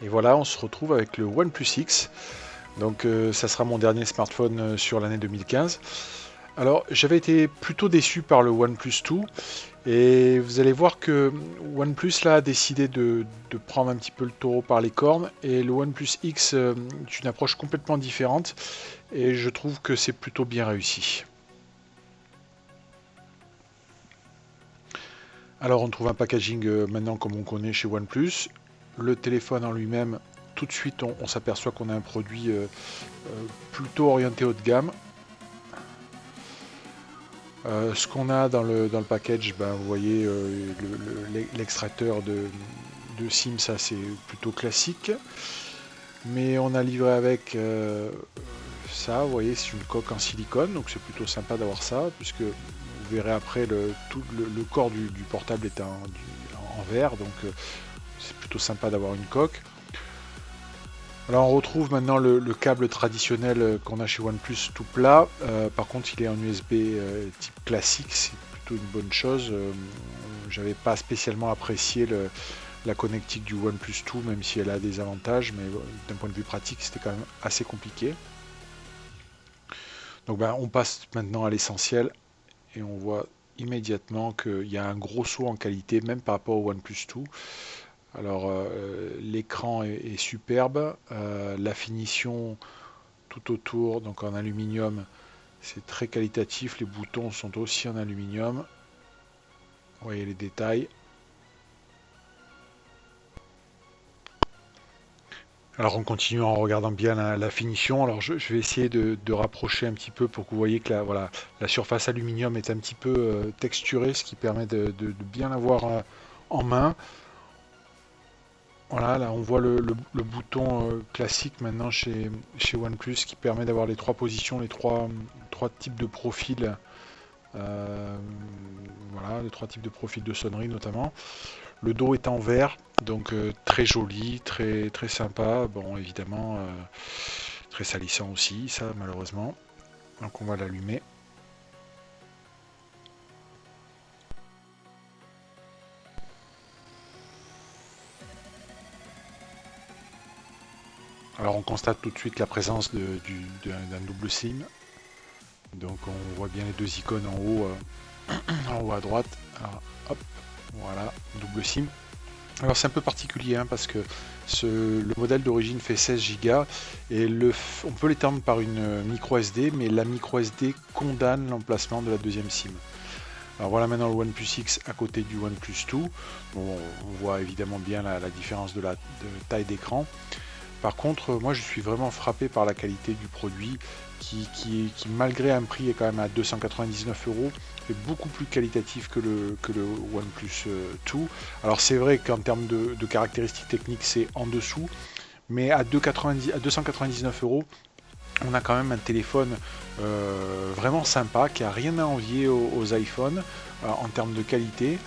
Et voilà, on se retrouve avec le OnePlus X. Donc ça sera mon dernier smartphone sur l'année 2015. Alors j'avais été plutôt déçu par le OnePlus 2 et vous allez voir que OnePlus là a décidé de prendre un petit peu le taureau par les cornes et le OnePlus X est une approche complètement différente et je trouve que c'est plutôt bien réussi. Alors on trouve un packaging maintenant comme on connaît chez OnePlus. Le téléphone en lui-même, tout de suite on s'aperçoit qu'on a un produit plutôt orienté haut de gamme. Ce qu'on a dans le package, ben, vous voyez l'extracteur de SIM, ça c'est plutôt classique. Mais on a livré avec ça, vous voyez, c'est une coque en silicone, donc c'est plutôt sympa d'avoir ça, puisque vous verrez après tout le corps du portable est en verre, donc c'est plutôt sympa d'avoir une coque. Alors on retrouve maintenant le câble traditionnel qu'on a chez OnePlus tout plat. Par contre il est en USB type classique, c'est plutôt une bonne chose. J'avais pas spécialement apprécié la connectique du OnePlus 2, même si elle a des avantages, mais d'un point de vue pratique c'était quand même assez compliqué. Donc ben, on passe maintenant à l'essentiel et on voit immédiatement qu'il y a un gros saut en qualité, même par rapport au OnePlus 2. Alors l'écran est superbe, la finition tout autour, donc en aluminium, c'est très qualitatif, les boutons sont aussi en aluminium, vous voyez les détails. Alors on continue en regardant bien la finition, alors je vais essayer de rapprocher un petit peu pour que vous voyez que voilà, la surface aluminium est un petit peu texturée, ce qui permet de bien l'avoir en main. Voilà, là on voit le bouton classique maintenant chez OnePlus qui permet d'avoir les trois positions, les trois types de profils. Voilà, les trois types de profils de sonnerie notamment. Le dos est en verre, donc très joli, très sympa. Bon, évidemment, très salissant aussi, ça malheureusement. Donc on va l'allumer. Alors on constate tout de suite la présence d'un double SIM. Donc on voit bien les deux icônes en haut à droite. Alors, hop, voilà, double SIM. Alors c'est un peu particulier hein, parce que le modèle d'origine fait 16 Go et on peut l'étendre par une micro SD, mais la micro SD condamne l'emplacement de la deuxième SIM. Alors voilà maintenant le OnePlus X à côté du OnePlus 2. Bon, on voit évidemment bien la différence de taille d'écran. Par contre, moi je suis vraiment frappé par la qualité du produit qui malgré un prix est quand même à 299 €, est beaucoup plus qualitatif que le OnePlus 2. Alors c'est vrai qu'en termes de caractéristiques techniques c'est en dessous, mais à 299 €, on a quand même un téléphone vraiment sympa qui a rien à envier aux iPhones en termes de qualité.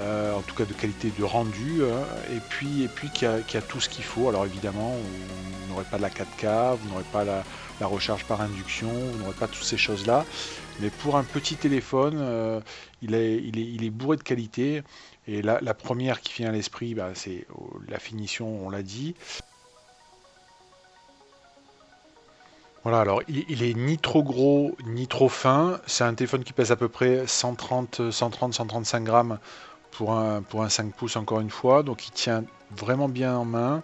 En tout cas de qualité de rendu, et puis qui a tout ce qu'il faut. Alors évidemment, vous n'aurez pas de la 4K, vous n'aurez pas la recharge par induction, vous n'aurez pas toutes ces choses-là. Mais pour un petit téléphone, il est bourré de qualité. Et la première qui vient à l'esprit, bah, c'est la finition, on l'a dit. Voilà, alors il est ni trop gros ni trop fin. C'est un téléphone qui pèse à peu près 135 grammes pour un 5 pouces encore une fois, donc il tient vraiment bien en main.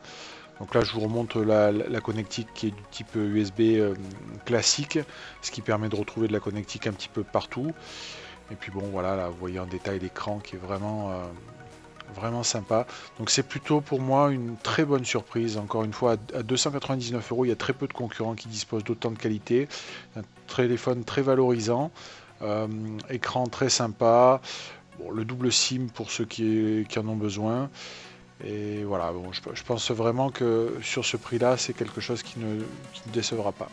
Donc là je vous remonte la connectique qui est du type USB classique, ce qui permet de retrouver de la connectique un petit peu partout. Et puis bon voilà, là vous voyez en détail l'écran qui est vraiment sympa. Donc c'est plutôt pour moi une très bonne surprise. Encore une fois, à 299 €, il y a très peu de concurrents qui disposent d'autant de qualité. Un téléphone très valorisant, écran très sympa. Bon, le double SIM pour ceux qui en ont besoin. Et voilà, bon, je pense vraiment que sur ce prix-là, c'est quelque chose qui ne décevra pas.